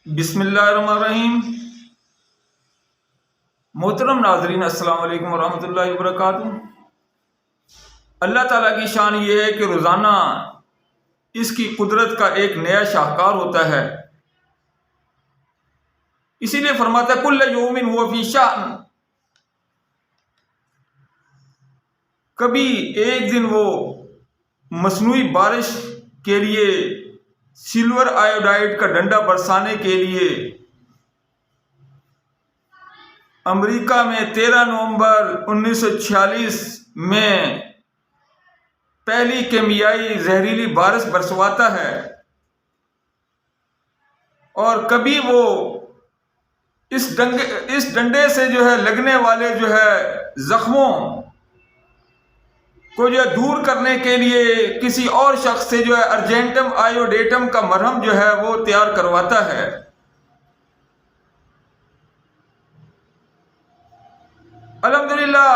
بسم اللہ الرحمن الرحیم۔ محترم ناظرین، السلام علیکم ورحمۃ اللہ وبرکاتہ۔ اللہ تعالیٰ کی شان یہ ہے کہ روزانہ اس کی قدرت کا ایک نیا شاہکار ہوتا ہے، اسی لیے فرماتا ہے کل یوم ہوا فی شأن۔ کبھی ایک دن وہ مصنوعی بارش کے لیے سلور آیوڈائڈ کا ڈنڈا برسانے کے لیے امریکہ میں 13 نومبر 1946 میں پہلی کیمیائی زہریلی بارش برسواتا ہے، اور کبھی وہ اس ڈنڈے سے لگنے والے زخموں کو دور کرنے کے لیے کسی اور شخص سے ارجنٹم آیوڈیٹم کا مرہم وہ تیار کرواتا ہے۔ الحمدللہ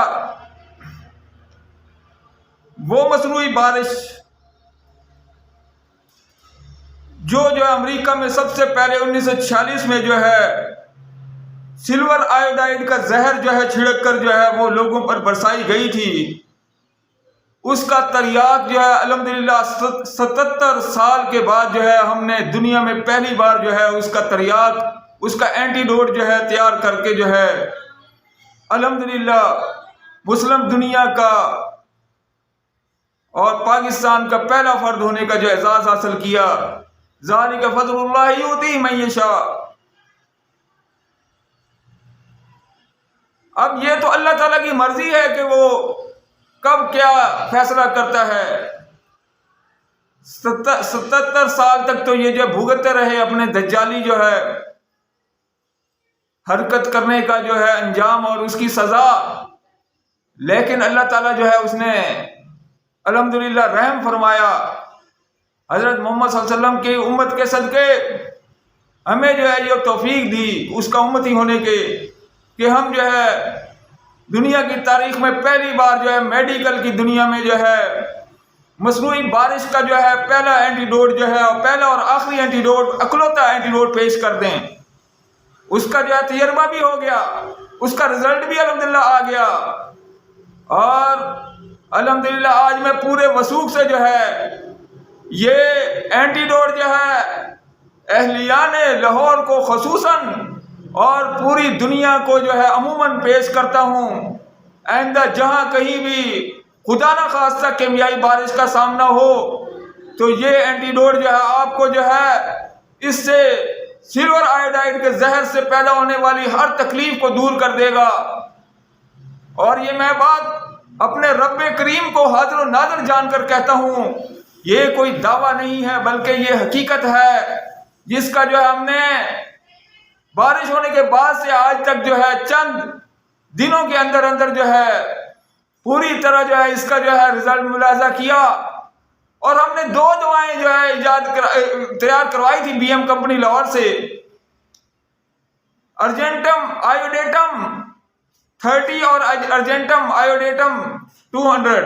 وہ مصنوعی بارش جو امریکہ میں سب سے پہلے 1946 میں سلور آیوڈائڈ کا زہر چھڑک کر وہ لوگوں پر برسائی گئی تھی، اس کا تریاق الحمدللہ 77 سال کے بعد ہم نے دنیا میں پہلی بار اس کا تریاق، اس کا اینٹیڈوٹ تیار کر کے الحمدللہ مسلم دنیا کا اور پاکستان کا پہلا فرد ہونے کا اعزاز حاصل کیا۔ ذالک فضل اللہ یؤتی من یشاء۔ اب یہ تو اللہ تعالیٰ کی مرضی ہے کہ وہ کب کیا فیصلہ کرتا ہے۔ 77 سال تک تو یہ بھگتتے رہے اپنے دجالی حرکت کرنے کا انجام اور اس کی سزا، لیکن اللہ تعالیٰ اس نے الحمدللہ رحم فرمایا۔ حضرت محمد صلی اللہ علیہ وسلم کی امت کے صدقے ہمیں یہ توفیق دی اس کا امتی ہونے کے، کہ ہم دنیا کی تاریخ میں پہلی بار میڈیکل کی دنیا میں مصنوعی بارش کا پہلا اینٹیڈوٹ اور پہلا اور آخری اینٹیڈوٹ، اکلوتا اینٹیڈوٹ پیش کر دیں۔ اس کا تجربہ بھی ہو گیا، اس کا رزلٹ بھی الحمدللہ آ گیا، اور الحمدللہ آج میں پورے وثوق سے یہ اینٹیڈوٹ اہلیان لاہور کو خصوصاً اور پوری دنیا کو عموماً پیش کرتا ہوں۔ آئندہ جہاں کہیں بھی خدا نہ خواستہ کیمیائی بارش کا سامنا ہو تو یہ اینٹیڈوٹ آپ کو اس سے سلور آیوڈائڈ کے زہر سے پیدا ہونے والی ہر تکلیف کو دور کر دے گا۔ اور یہ میں بات اپنے رب کریم کو حاضر و ناظر جان کر کہتا ہوں، یہ کوئی دعویٰ نہیں ہے بلکہ یہ حقیقت ہے، جس کا ہم نے بارش ہونے کے بعد سے آج تک چند دنوں کے اندر پوری طرح اس کا رزلٹ ملاحظہ کیا۔ اور ہم نے 2 دوائیں تیار کروائی تھی بی ایم کمپنی لاہور سے، ارجنٹم آیوڈیٹم 30 اور ارجنٹم آیوڈیٹم 200۔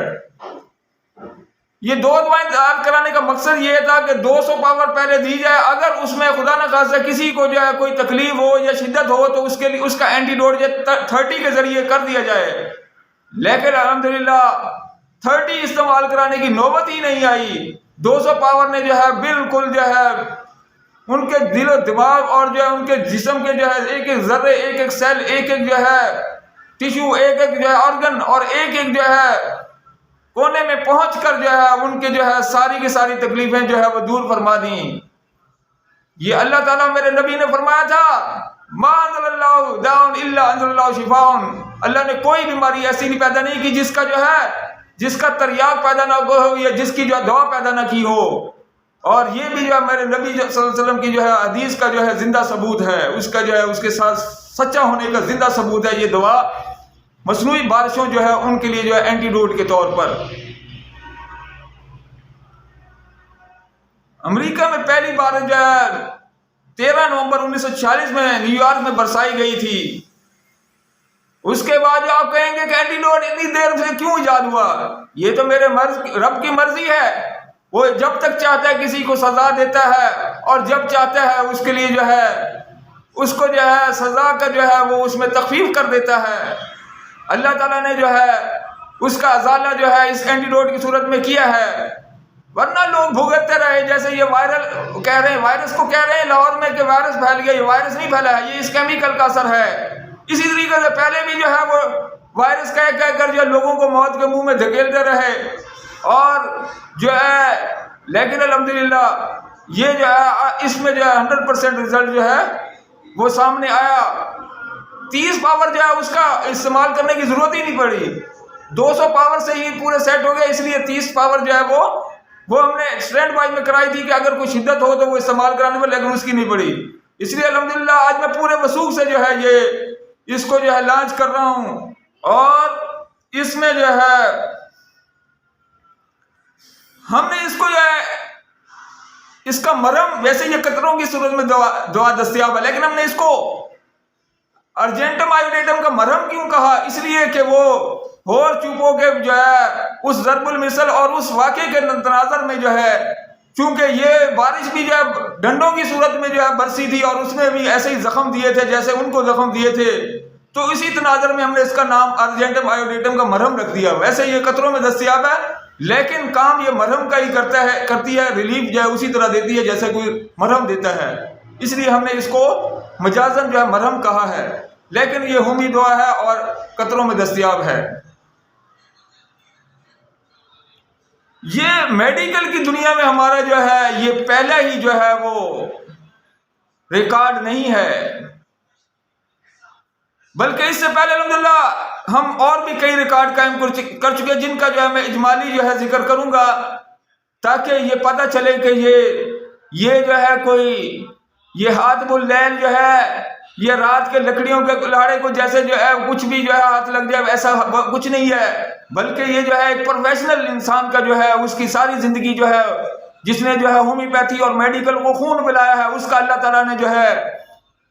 یہ 2 دوائیں تیار کرانے کا مقصد یہ تھا کہ 200 پاور پہلے دی جائے، اگر اس میں خدا نہ خواستہ کسی کو کوئی تکلیف ہو یا شدت ہو تو اس کے لیے اس کا اینٹیڈوٹ 30 کے ذریعے کر دیا جائے۔ لیکن الحمدللہ 30 استعمال کرانے کی نوبت ہی نہیں آئی۔ 200 پاور نے بالکل ان کے دل و دماغ اور ان کے جسم کے ایک ایک ذرے، ایک ایک سیل، ایک ایک ٹیشو، ایک ایک آرگن اور ایک ایک کونے میں پہنچ کر ان کے ساری کی ساری تکلیفیں وہ دور فرما دیں۔ یہ اللہ تعالیٰ میرے نبی نے فرمایا تھا، ما انزل اللہ داء الا انزل اللہ شفاء۔ اللہ نے کوئی بیماری ایسی نہیں پیدا نہیں کی جس کا تریاق پیدا نہ ہو یا جس کی دوا پیدا نہ کی ہو۔ اور یہ بھی میرے نبی صلی اللہ علیہ وسلم کی حدیث کا زندہ ثبوت ہے، اس کا اس کے ساتھ سچا ہونے کا زندہ ثبوت ہے۔ یہ دوا مصنوعی بارشوں ان کے لیے اینٹیڈوٹ کے طور پر امریکہ میں پہلی بار 13 نومبر 1946 میں نیو یارک میں برسائی گئی تھی۔ اس کے بعد آپ کہیں گے کہ اینٹیڈوٹ اتنی دیر سے کیوں ایجاد ہوا؟ یہ تو میرے رب کی مرضی ہے وہ جب تک چاہتا ہے کسی کو سزا دیتا ہے، اور جب چاہتا ہے اس کے لیے جو ہے اس کو جو ہے سزا کا جو ہے وہ اس میں تخفیف کر دیتا ہے۔ اللہ تعالیٰ نے جو ہے اس کا ازالہ جو ہے اس اینٹیڈوٹ کی صورت میں کیا ہے، ورنہ لوگ بھگتتے رہے۔ جیسے یہ وائرل کہہ رہے ہیں، وائرس کو کہہ رہے ہیں لاہور میں کہ وائرس پھیل گیا، یہ وائرس نہیں پھیلا ہے، یہ اس کیمیکل کا اثر ہے۔ اسی طریقے سے پہلے بھی جو ہے وہ وائرس کہہ کر جو لوگوں کو موت کے منہ میں دھکیلتے رہے، اور جو ہے لیکن الحمدللہ یہ جو ہے اس میں جو ہے 100% رزلٹ جو ہے وہ سامنے آیا۔ 30 پاور جو ہے اس کا استعمال کرنے کی ضرورت ہی نہیں پڑی، 200 پاور سے ہی پورے سیٹ ہو گئے۔ اس لیے 30 پاور جو ہے وہ ہم نے اسٹینڈ بائی میں کرائی تھی کہ اگر کوئی شدت ہو تو وہ استعمال کرانے پر، لیکن اس کی نہیں پڑی۔ اس لیے الحمدللہ آج میں پورے وثوق سے جو ہے یہ اس کو جو ہے لانچ کر رہا ہوں، اور اس میں جو ہے ہم نے اس کو جو ہے اس کا مرہم، ویسے یہ قطروں کی صورت میں دوا دستیاب ہے، لیکن ہم نے اس کو ارجنٹم آیوڈیٹم کا مرہم کیوں کہا؟ اس لیے کہ وہ ہور چوپوں کے جو ہے اس ضرب المثل اور اس واقعے کے تناظر میں جو ہے، چونکہ یہ بارش بھی جو ہے ڈنڈوں کی صورت میں جو ہے برسی تھی، اور اس میں بھی ایسے ہی زخم دیے تھے جیسے ان کو زخم دیے تھے، تو اسی تناظر میں ہم نے اس کا نام ارجنٹم آیوڈیٹم کا مرہم رکھ دیا۔ ویسے یہ قطروں میں دستیاب ہے، لیکن کام یہ مرہم کا ہی کرتی ہے، ریلیف جو ہے اسی طرح دیتی ہے جیسے کوئی مرہم دیتا ہے۔ اس لیے ہم نے اس کو مجازن جو ہے مرہم کہا ہے، لیکن یہ ہومی دوا ہے اور قطروں میں دستیاب ہے۔ یہ میڈیکل کی دنیا میں ہمارا جو ہے یہ پہلا ہی جو ہے وہ ریکارڈ نہیں ہے، بلکہ اس سے پہلے الحمدللہ ہم اور بھی کئی ریکارڈ قائم کر چکے، جن کا جو ہے میں اجمالی جو ہے ذکر کروں گا، تاکہ یہ پتہ چلے کہ یہ جو ہے کوئی یہ ہاتھ اللیل جو ہے یہ رات کے لکڑیوں کے کلاڑے کو جیسے جو ہے کچھ بھی جو ہے ہاتھ لگ جائے ایسا کچھ نہیں ہے، بلکہ یہ جو ہے ایک پروفیشنل انسان کا جو ہے اس کی ساری زندگی جو ہے جس نے جو ہے ہومیوپیتھی اور میڈیکل کو خون پلایا ہے، اس کا اللہ تعالیٰ نے جو ہے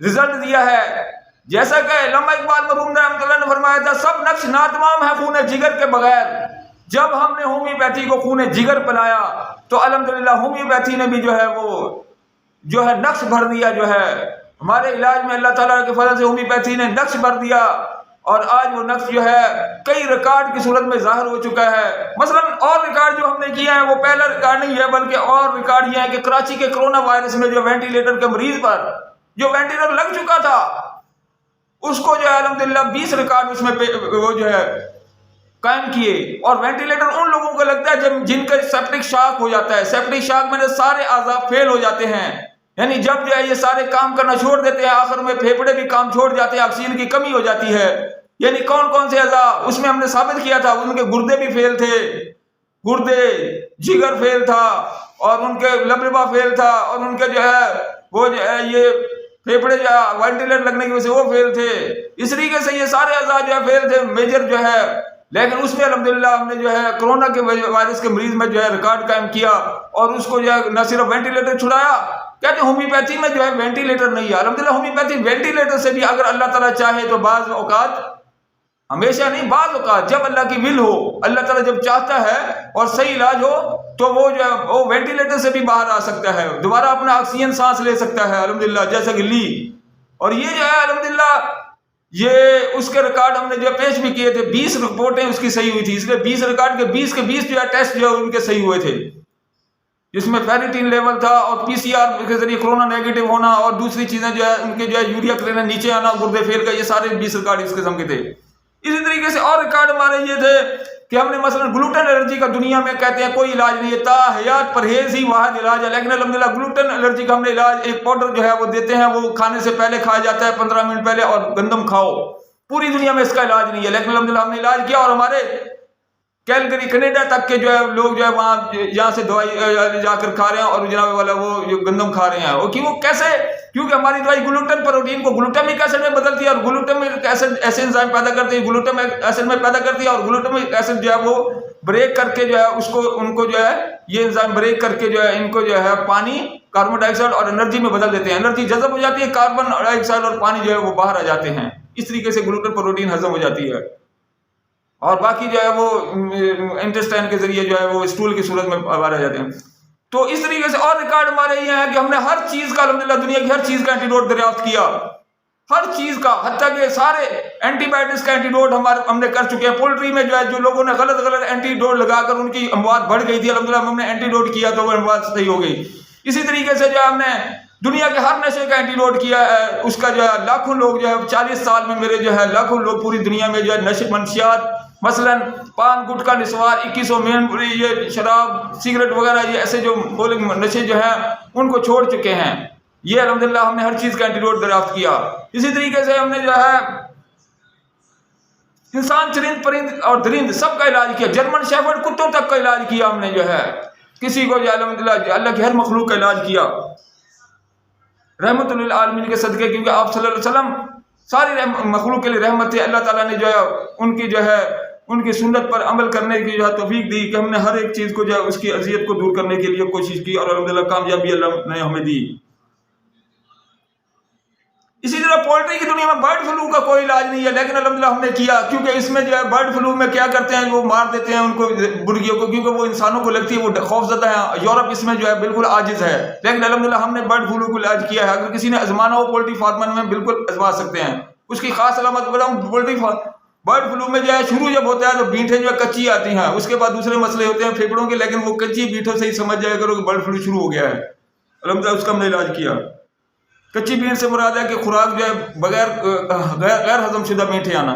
رزلٹ دیا ہے۔ جیسا کہ علامہ اقبال مرحوم رحمۃ اللہ نے فرمایا تھا، سب نقش ناتمام ہے خون جگر کے بغیر۔ جب ہم نے ہومیوپیتھی کو خون جگر پلایا تو الحمدللہ ہومیوپیتھی نے بھی جو ہے وہ جو ہے نقش بھر دیا، جو ہے ہمارے علاج میں اللہ تعالیٰ کے فضل سے ہومیوپیتھی نے نقش بھر دیا، اور آج وہ نقش جو ہے کئی ریکارڈ کی صورت میں ظاہر ہو چکا ہے۔ مثلا اور ریکارڈ جو ہم نے کیا ہے وہ پہلا ریکارڈ نہیں ہے، بلکہ اور ریکارڈ یہ ہے کہ کراچی کے کرونا وائرس میں جو وینٹیلیٹر کے مریض پر جو وینٹیلیٹر لگ چکا تھا اس کو جو ہے الحمدللہ 20 ریکارڈ اس میں وہ جو ہے قائم کیے۔ اور وینٹیلیٹر ان لوگوں کو لگتا ہے جن کا سیپٹک شاک ہو جاتا ہے، سیپٹک شاک میں سارے اعضاء فیل ہو جاتے ہیں، یعنی جب جو ہے یہ سارے کام کرنا چھوڑ دیتے ہیں، آخر میں پھیپھڑے بھی کام چھوڑ جاتے ہیں، آکسیجن کی کمی ہو جاتی ہے۔ یعنی کون کون سے اعضاء اس میں ہم نے ثابت کیا تھا، ان کے گردے بھی فیل تھے، گردے، جگر فیل تھا، اور ان کے لبلبا فیل تھا، اور ان کے جو ہے وہ جو ہے یہ پھیپھڑے جو ہے وینٹیلیٹر لگنے کی وجہ سے وہ فیل تھے۔ اس طریقے سے یہ سارے اعضاء جو ہے فیل تھے میجر جو ہے، لیکن اس میں الحمدللہ ہم نے جو ہے کرونا کے وائرس کے مریض میں جو ہے ریکارڈ قائم کیا، اور اس کو جو ہے نہ صرف وینٹیلیٹر چھڑایا۔ کہتے ہیں ہومیوپیتھی میں جو ہے وینٹیلیٹر نہیں ہے، الحمدللہ ہومیوپیتھی وینٹیلیٹر سے بھی اگر اللہ تعالیٰ چاہے تو بعض اوقات، ہمیشہ نہیں، بعض اوقات جب اللہ کی ول ہو، اللہ تعالیٰ جب چاہتا ہے اور صحیح علاج ہو تو وہ جو ہے وہ وینٹیلیٹر سے بھی باہر آ سکتا ہے، دوبارہ اپنا آکسیجن سانس لے سکتا ہے الحمدللہ، جیسا کہ لی۔ اور یہ جو ہے الحمدللہ یہ اس کے ریکارڈ ہم نے جو پیش بھی کیے تھے، 20 رپورٹیں اس کی صحیح ہوئی تھی، اس لیے 20 ریکارڈ کے 20 جو ہے ٹیسٹ جو ہے ان کے صحیح ہوئے تھے، جس میں فیریٹین لیول تھا، اور پی سی آر کے ذریعے کرونا نیگیٹو ہونا، اور دوسری چیزیں جو ہے ان کے جو ہے یوریا کرینہ نیچے آنا، گردے فیل کا، یہ سارے 20 ریکارڈ اس قسم کے تھے۔ اسی طریقے سے اور ریکارڈ ہمارے یہ تھے کہ ہم نے مثلا گلوٹن الرجی کا دنیا میں کہتے ہیں کوئی علاج نہیں ہے، تا حیات پرہیز ہی واحد علاج ہے، لیکن الحمدللہ گلوٹن الرجی کا ہم نے علاج ایک پاؤڈر جو ہے وہ دیتے ہیں، وہ کھانے سے پہلے کھایا جاتا ہے 15 منٹ پہلے، اور گندم کھاؤ۔ پوری دنیا میں اس کا علاج نہیں ہے، لیکن الحمدللہ ہم نے علاج کیا، اور ہمارے کیلگری کینیڈا تک کے جو ہے لوگ جو ہے وہاں یہاں سے دوائی جا کر کھا رہے ہیں، اور جناب والا وہ جو گندم کھا رہے ہیں، وہ کیوں کیسے؟ کیونکہ ہماری دوائی گلوٹن پروٹین کو گلوٹامک ایسڈ میں بدلتی ہے، اور گلوٹامک ایسڈ ایسے انزائم پیدا کرتی ہے، گلوٹامک ایسڈ میں پیدا کرتی ہے، اور گلوٹامک ایسڈ جو ہے وہ بریک کر کے جو ہے اس کو ان کو جو ہے یہ انزائم بریک کر کے جو ہے ان کو جو ہے پانی، کاربن ڈائی آکسائڈ اور انرجی میں بدل دیتے ہیں، انرجی جذب ہو جاتی ہے، کاربن ڈائی آکسائڈ اور پانی جو ہے وہ باہر آ جاتے ہیں، اس طریقے سے گلوٹن پروٹین ہضم ہو جاتی ہے۔ اور باقی جو ہے وہ انٹسٹائن کے ذریعے جو ہے وہ اسٹول کی صورت میں باہر آ جاتے ہیں. تو اس طریقے سے اور ریکارڈ ہمارے یہ ہیں کہ ہم نے ہر چیز کا الحمدللہ دنیا کی ہر چیز کا اینٹیڈوٹ دریافت کیا، ہر چیز کا، حتیٰ کہ سارے اینٹی بایوٹکس کا اینٹیڈوٹ ہم نے کر چکے ہیں. پولٹری میں جو ہے جو لوگوں نے غلط اینٹیڈوٹ لگا کر ان کی اموات بڑھ گئی تھی، الحمدللہ ہم نے اینٹیڈوٹ کیا تو وہ اموات صحیح ہو گئی. اسی طریقے سے جو ہے ہم نے دنیا کے ہر نشے کا اینٹیڈوٹ کیا ہے. اس کا جو ہے لاکھوں لوگ جو ہے 40 سال میں میرے جو ہے لاکھوں لوگ پوری دنیا میں جو ہے نشے منشیات، مثلا پان گٹکا نسوار 2100 مین پوری یہ شراب سگریٹ وغیرہ یہ ایسے جو نشے جو ہیں ان کو چھوڑ چکے ہیں. یہ الحمدللہ ہم نے ہر چیز کا اینٹیڈوٹ دریافت کیا. اسی طریقے سے ہم نے جو ہے انسان، چرند، پرند اور درند سب کا علاج کیا. جرمن شیفرڈ کتوں تک کا علاج کیا ہم نے جو ہے. کسی کو جو الحمدللہ اللہ کی ہر مخلوق کا علاج کیا رحمت للعالمین کے صدقے، کیونکہ آپ صلی اللہ علیہ وسلم ساری مخلوق کے لیے رحمت تھے. اللہ تعالیٰ نے جو ہے ان کی جو ہے ان کی سنت پر عمل کرنے کی جو ہے توفیق دی کہ ہم نے ہر ایک چیز کو جو ہے اس کی اذیت کو دور کرنے کے لیے کوشش کی، اور الحمدللہ کامیابی اللہ نے ہمیں دی. اسی طرح پولٹری کی دنیا میں برڈ فلو کا کوئی علاج نہیں ہے، لیکن الحمدللہ ہم نے کیا، کیونکہ اس میں جو ہے برڈ فلو میں کیا کرتے ہیں وہ مار دیتے ہیں ان کو مرغیوں کو، کیونکہ وہ انسانوں کو لگتی ہے، وہ خوف زدہ ہیں. یورپ اس میں جو ہے بالکل عاجز ہے، لیکن الحمدللہ ہم نے برڈ فلو کو علاج کیا ہے. اگر کسی نے آزمانا ہو پولٹری فارمر میں بالکل آزما سکتے ہیں. اس کی خاص علامت بتاؤں، پولٹری برڈ فلو میں جو ہے شروع جب ہوتا ہے تو بینٹیں جو ہے کچی آتی ہیں، اس کے بعد دوسرے مسئلے ہوتے ہیں پھیپڑوں کے، لیکن وہ کچی بینٹوں سے ہی سمجھ جائے کرو کہ برڈ فلو شروع ہو گیا ہے. الحمدللہ اس کا ہم نے علاج کیا. کچی بینٹ سے مراد ہے کہ خوراک جو ہے بغیر غیر ہضم شدہ میٹھے آنا.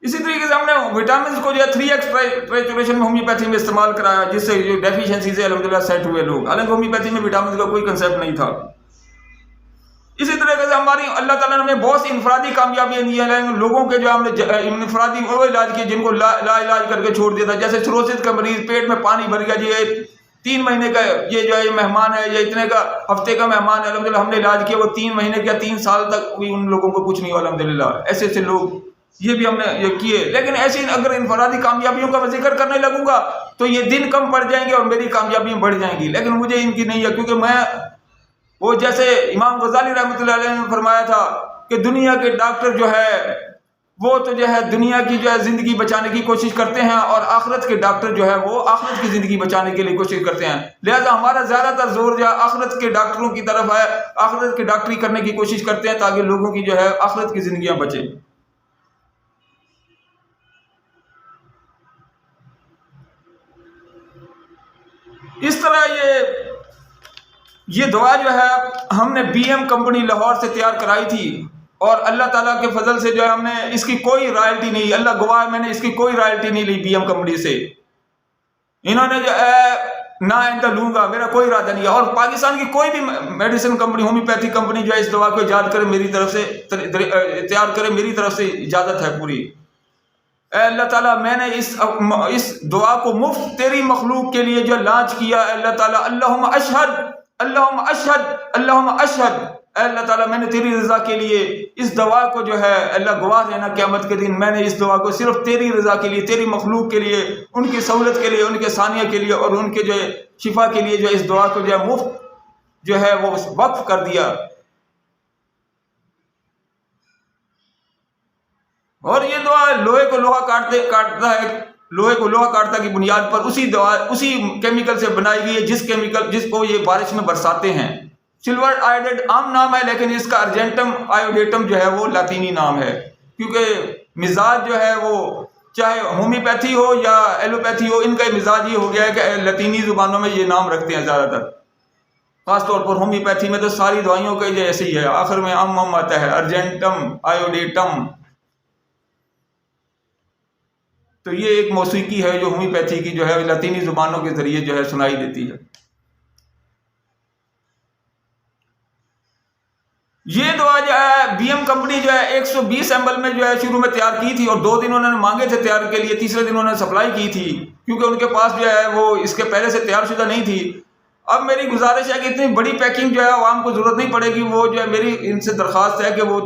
اسی طریقے سے ہم نے وٹامنس کو جو ہے 3x ٹریچوریشن میں ہومیوپیتھی میں استعمال کرایا، جس سے جو ڈیفیشنسی سے الحمدللہ سیٹ ہوئے لوگ. حالانکہ ہومیوپیتھی میں وٹامنس کا کوئی کنسیپٹ نہیں تھا. اسی طریقے سے ہماری اللہ تعالیٰ نے ہمیں بہت سی انفرادی کامیابیاں دی ہیں، لیکن لوگوں کے جو ہم نے انفرادی وہ علاج کیے جن کو لا علاج کر کے چھوڑ دیا تھا. جیسے سروسس کا مریض، پیٹ میں پانی بھر گیا، یہ 3 مہینے کا یہ جو ہے مہمان ہے، یہ اتنے کا ہفتے کا مہمان ہے، الحمدللہ ہم نے علاج کیا. وہ 3 مہینے کیا 3 سال تک بھی ان لوگوں کو کچھ نہیں ہوا الحمدللہ. ایسے ایسے لوگ یہ بھی ہم نے یہ کیے. لیکن ایسی اگر انفرادی کامیابیوں کا میں ذکر کرنے لگوں گا تو یہ دن کم پڑ جائیں گے اور میری کامیابیاں بڑھ جائیں گی، لیکن مجھے ان کی نہیں ہے، کیونکہ میں وہ جیسے امام غزالی رحمۃ اللہ علیہ نے فرمایا تھا کہ دنیا کے ڈاکٹر جو ہے وہ تو جو ہے دنیا کی جو ہے زندگی بچانے کی کوشش کرتے ہیں، اور آخرت کے ڈاکٹر جو ہے وہ آخرت کی زندگی بچانے کے لیے کوشش کرتے ہیں. لہذا ہمارا زیادہ تر زور جو ہے آخرت کے ڈاکٹروں کی طرف ہے، آخرت کی ڈاکٹری کرنے کی کوشش کرتے ہیں تاکہ لوگوں کی جو ہے آخرت کی زندگیاں بچیں. اس طرح یہ دوا جو ہے ہم نے بی ایم کمپنی لاہور سے تیار کرائی تھی، اور اللہ تعالیٰ کے فضل سے جو ہے ہم نے اس کی کوئی رائلٹی نہیں، اللہ گواہ میں نے اس کی کوئی رائلٹی نہیں لی بی ایم کمپنی سے. انہوں نے جو ہے نہ آئندہ لوں گا، میرا کوئی ارادہ نہیں ہے. اور پاکستان کی کوئی بھی میڈیسن کمپنی، ہومیوپیتھی کمپنی جو ہے اس دوا کو ایجاد کرے میری طرف سے تیار کرے، میری طرف سے اجازت ہے پوری. اے اللہ تعالیٰ میں نے اس دعا کو مفت تیری مخلوق کے لیے جو لانچ کیا، اے اللہ تعالیٰ اللہم اشہد اللہم اشہد اللہم اشہد، اے اللہ تعالیٰ میں نے تیری رضا کے لیے اس دعا کو جو ہے اللہ گواہ رہنا قیامت کے دن، میں نے اس دعا کو صرف تیری رضا کے لیے، تیری مخلوق کے لیے، ان کی سہولت کے لیے، ان کے ثانیہ کے لیے اور ان کے جو ہے شفا کے لیے جو ہے اس دعا کو جو ہے مفت جو ہے وہ وقف کر دیا. اور یہ دعا لوہے کو لوہا کاٹتا ہے، لوہے کو لوہا کاٹتا کی بنیاد پر اسی دوا اسی کیمیکل سے بنائی گئی ہے جس کو یہ بارش میں برساتے ہیں. سلور آئیڈیٹ عام نام ہے، لیکن اس کا ارجنٹم آئیوڈیٹم جو ہے وہ لاطینی نام ہے، کیونکہ مزاج جو ہے وہ چاہے ہومیوپیتھی ہو یا ایلوپیتھی ہو، ان کا مزاج یہ ہو گیا ہے کہ لاطینی زبانوں میں یہ نام رکھتے ہیں زیادہ تر. خاص طور پر ہومیوپیتھی میں تو ساری دوائیوں کا ایسے ہی ہے، آخر میں ام آتا ہے ارجنٹم آئیوڈیٹم. تو یہ ایک موسیقی ہے جو ہومیوپیتھی کی جو ہے لاطینی زبانوں کے ذریعے جو ہے سنائی دیتی ہے. یہ دعا جو ہے بی ایم کمپنی جو ہے 120 ml میں جو ہے شروع میں تیار کی تھی، اور 2 دن انہوں نے مانگے تھے تیار کے لیے، تیسرے دن انہوں نے سپلائی کی تھی، کیونکہ ان کے پاس جو ہے وہ اس کے پہلے سے تیار شدہ نہیں تھی. اب میری گزارش ہے کہ اتنی بڑی پیکنگ جو ہے عوام کو ضرورت نہیں پڑے گی، وہ جو ہے میری ان سے درخواست ہے کہ وہ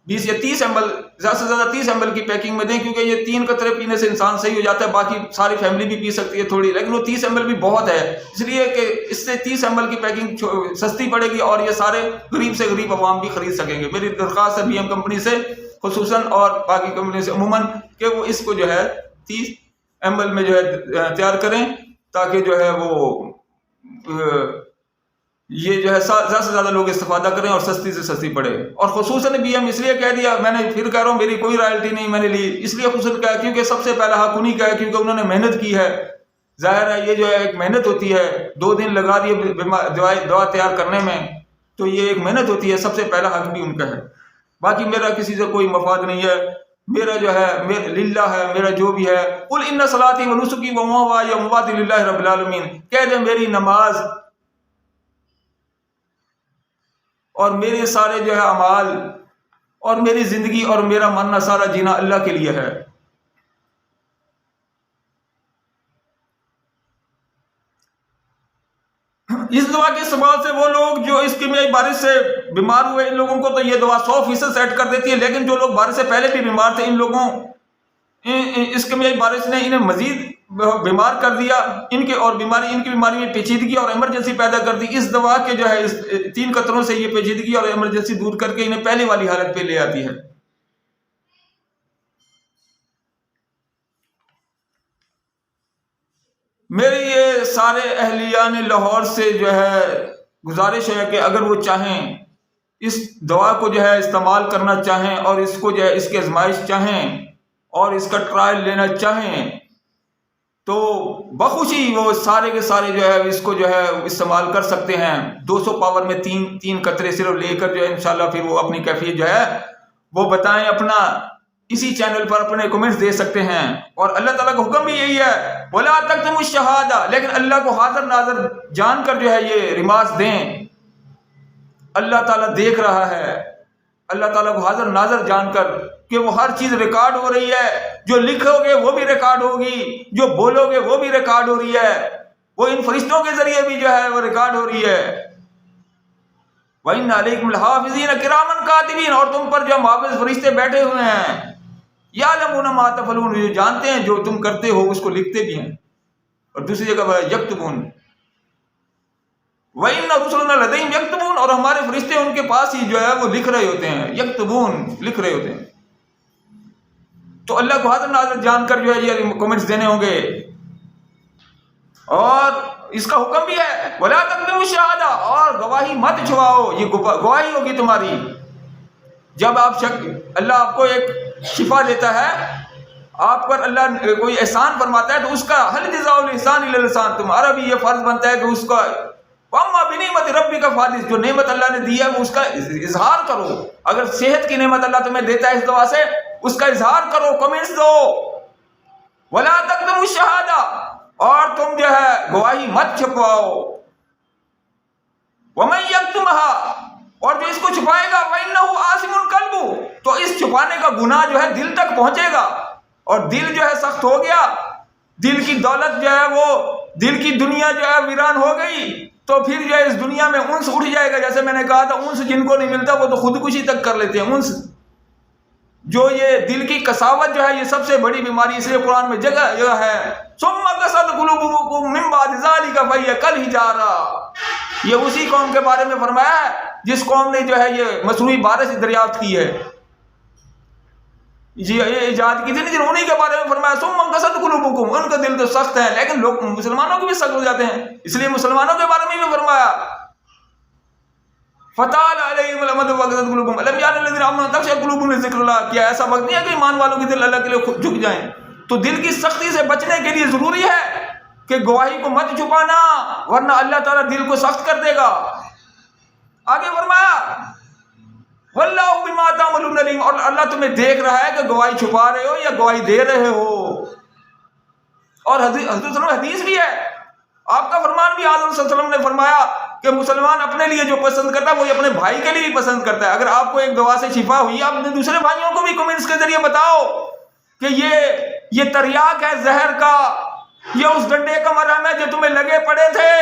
20 یا 30 ml، زیادہ سے زیادہ 30 ml کی پیکنگ میں دیں، کیونکہ یہ 3 قطرے پینے سے انسان صحیح ہو جاتا ہے، باقی ساری فیملی بھی پی سکتی ہے تھوڑی، لیکن وہ 30 ml بھی بہت ہے، اس لیے کہ اس سے 30 ml کی پیکنگ سستی پڑے گی اور یہ سارے غریب سے غریب عوام بھی خرید سکیں گے۔ میری درخواست ہے بی ایم کمپنی سے خصوصاً اور باقی کمپنی سے عموماً کہ وہ اس کو جو ہے 30 ml میں جو ہے تیار کریں، تاکہ جو ہے وہ یہ جو ہے زیادہ سے زیادہ لوگ استفادہ کریں اور سستی سے سستی پڑے۔ اور خصوصاً بی ایم اس لیے کہہ دیا، میں نے پھر کہہ رہا ہوں میری کوئی رائلٹی نہیں میں نے لی، اس لیے خصوصاً کہا کیونکہ سب سے پہلا حق انہیں کا ہے، کیونکہ انہوں نے محنت کی ہے۔ ظاہر ہے یہ جو ہے ایک محنت ہوتی ہے، 2 دن لگا دیے دوا تیار کرنے میں، تو یہ ایک محنت ہوتی ہے، سب سے پہلا حق بھی ان کا ہے۔ باقی میرا کسی سے کوئی مفاد نہیں ہے، میرا جو ہے للہ ہے، میرا جو بھی ہے، قل ان صلاتی و نسکی و محیای و مماتی للہ رب العالمین، کہہ دیں میری نماز اور میرے سارے جو ہے اعمال اور میری زندگی اور میرا مرنا سارا جینا اللہ کے لیے ہے۔ اس دعا کے سبب سے وہ لوگ جو اس کیمیائی بارش سے بیمار ہوئے، ان لوگوں کو تو یہ دعا 100% سیٹ کر دیتی ہے، لیکن جو لوگ بارش سے پہلے بھی بیمار تھے، ان لوگوں اس کیمیائی بارش نے انہیں مزید بیمار کر دیا، ان کی بیماری میں پیچیدگی اور ایمرجنسی پیدا کر دی۔ اس دوا کے جو ہے اس 3 قطروں سے یہ پیچیدگی اور ایمرجنسی دور کر کے انہیں پہلے والی حالت پہ لے آتی ہے۔ میری یہ سارے اہلیان لاہور سے جو ہے گزارش ہے کہ اگر وہ چاہیں اس دوا کو جو ہے استعمال کرنا چاہیں اور اس کو جو ہے اس کی آزمائش چاہیں اور اس کا ٹرائل لینا چاہیں، تو بخوشی وہ سارے کے سارے جو ہے اس کو جو ہے استعمال کر سکتے ہیں۔ 200 پاور میں 3 قطرے صرف لے کر جو ہے انشاءاللہ پھر وہ اپنی کیفیت جو ہے وہ بتائیں، اپنا اسی چینل پر اپنے کمنٹس دے سکتے ہیں۔ اور اللہ تعالیٰ کا حکم بھی یہی ہے وَلَا تَكْتُمُوا الشَّهَادَةَ، لیکن اللہ کو حاضر ناظر جان کر جو ہے یہ ریمارکس دیں۔ اللہ تعالیٰ دیکھ رہا ہے، اللہ تعالیٰ کو حاضر ناظر جان کر کہ وہ ہر چیز ریکارڈ ہو رہی ہے، جو لکھو گے وہ بھی ریکارڈ ہوگی، جو بولو گے وہ بھی ریکارڈ ہو رہی ہے، وہ ان فرشتوں کے ذریعے بھی جو ہے وہ ریکارڈ ہو رہی ہے۔ وَإِنَّ عَلَيْكُمْ لَحَافِظِينَ كِرَامًا كَاتِبِينَ، اور تم پر جو محافظ فرشتے بیٹھے ہوئے ہیں، يَعْلَمُونَ مَا تَفْعَلُونَ، جو جانتے ہیں جو تم کرتے ہو اس کو لکھتے بھی ہیں۔ اور دوسری جگہ پر يَكْتُبُونَ وَإِنَّ رُسُلَنَا لَدَيْهِمْ يَكْتُبُونَ، اور ہمارے فرشتے ان کے پاس ہی جو ہے وہ لکھ رہے ہوتے ہیں، يَكْتُبُونَ لکھ رہے ہوتے ہیں۔ تو اللہ کو حاضر ناظر جان کر جو ہے یہ کمنٹس دینے ہوں گے۔ اور اس کا حکم بھی ہے وَلَا تَكْتُمُوا الشَّهَادَةَ، اور گواہی مت چھپاؤ، یہ گواہی ہوگی تمہاری۔ جب اللہ آپ کو ایک شفا دیتا ہے، آپ پر اللہ کوئی احسان فرماتا ہے، تو اس کا حل جزاء الاحسان الا الاحسان، تمہارا بھی یہ فرض بنتا ہے کہ اس کا وَأَمَّا بِنِعْمَةِ رَبِّكَ فَحَدِّثْ، جو نعمت اللہ نے دی ہے وہ اس کا اظہار کرو۔ اگر صحت کی نعمت اللہ تمہیں دیتا ہے اس دوا سے، اس کا اظہار کرو، کمنٹس دو۔ وَلَا تَكْتُمُوا الشَّهَادَةَ، اور تم جو ہے گواہی مت چھپواؤ۔ وَمَن يَكْتُمْهَا، اور جو اس کو چھپائے گا فَإِنَّهُ آثِمٌ قَلْبُهُ، تو اس چھپانے کا گناہ جو ہے دل تک پہنچے گا، اور دل جو ہے سخت ہو گیا، دل کی دولت جو ہے وہ دل کی دنیا جو ہے ویران ہو گئی، تو پھر جو ہے اس دنیا میں انس اٹھ جائے گا۔ جیسے میں نے کہا تھا انس جن کو نہیں ملتا وہ تو خودکشی تک کر لیتے ہیں۔ انس جو یہ دل کی قساوت جو ہے یہ سب سے بڑی بیماری، اس لیے قرآن میں جگہ ہے ثم قست قلوبکم من بعد ذلک فہی کالحجارہ، یہ اسی قوم کے بارے میں فرمایا ہے جس قوم نے جو ہے یہ مصنوعی بارش دریافت کی ہے، یہ ایجاد کی تھی، لیکن انہی کے بارے میں فرمایا ثم قست قلوبکم، ان کا دل تو سخت ہے، لیکن لوگ مسلمانوں کے بھی سخت ہو جاتے ہیں، اس لیے مسلمانوں کے بارے میں بھی فرمایا فَطَالَ عَلَيْهِمُ الْأَمَدُ وَقَسَتْ قُلُوبُهُمْ أَلَمْ يَعْنِ الَّذِينَ آمَنُوا تَخْشَعَ قُلُوبُهُمْ لِذِكْرِ اللَّهِ، کیا ایسا وقت نہیں ہے کہ ایمان والوں کے دل اللہ کے لیے جھک جائیں؟ تو دل کی سختی سے بچنے کے لیے ضروری ہے کہ گواہی کو مت چھپانا، ورنہ اللہ تعالیٰ دل کو سخت کر دے گا۔ آگے فرمایا وَاللَّهُ بِمَا تَعْمَلُونَ عَلِيمٌ، اور اللہ تمہیں دیکھ رہا ہے کہ گواہی چھپا رہے ہو یا گواہی دے رہے ہو۔ اور حضرت حدیث بھی ہے، آپ کا فرمان بھی آدم صلی اللہ علیہ وسلم نے فرمایا کہ مسلمان اپنے لیے جو پسند کرتا ہے وہ اپنے بھائی کے لیے بھی پسند کرتا ہے۔ اگر آپ کو ایک دوا سے شفا ہوئی، آپ اپنے دوسرے بھائیوں کو بھی کمنٹس کے ذریعے بتاؤ کہ یہ تریاق ہے زہر کا، یہ اس ڈنڈے کا مرہم ہے جو تمہیں لگے پڑے تھے،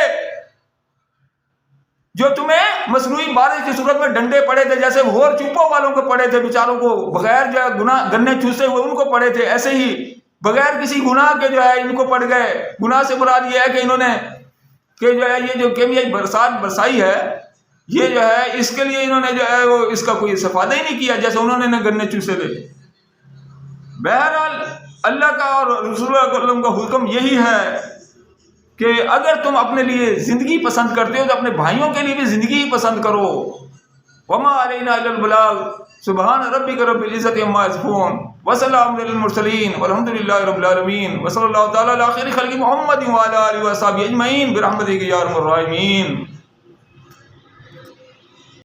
جو تمہیں مصنوعی بارش کی صورت میں ڈنڈے پڑے تھے، جیسے ہور چپوں والوں کو پڑے تھے بیچاروں کو، بغیر جو ہے گناہ گنے چوسے ہوئے ان کو پڑے تھے، ایسے ہی بغیر کسی گناہ کے جو ہے ان کو پڑ گئے۔ گناہ سے مراد یہ ہے کہ انہوں نے کہ جو ہے یہ جو کیمیائی برسات برسائی ہے، یہ جو ہے اس کے لیے انہوں نے جو ہے وہ اس کا کوئی استفادہ ہی نہیں کیا، جیسے انہوں نے گنے چوسے تھے۔ بہرحال اللہ کا اور رسول اللہ صلی اللہ علیہ وسلم کا حکم یہی ہے کہ اگر تم اپنے لیے زندگی پسند کرتے ہو تو اپنے بھائیوں کے لیے بھی زندگی ہی پسند کرو۔ وما علینا الا البلاغ، سبحان ربک رب العزۃ عما یصفون وسلام علی المرسلین والحمد للہ رب العالمین، وصلی اللہ تعالی علی خیر خلق محمد وعلی آلہ وصحبہ اجمعین برحمتک یا ارحم الراحمین۔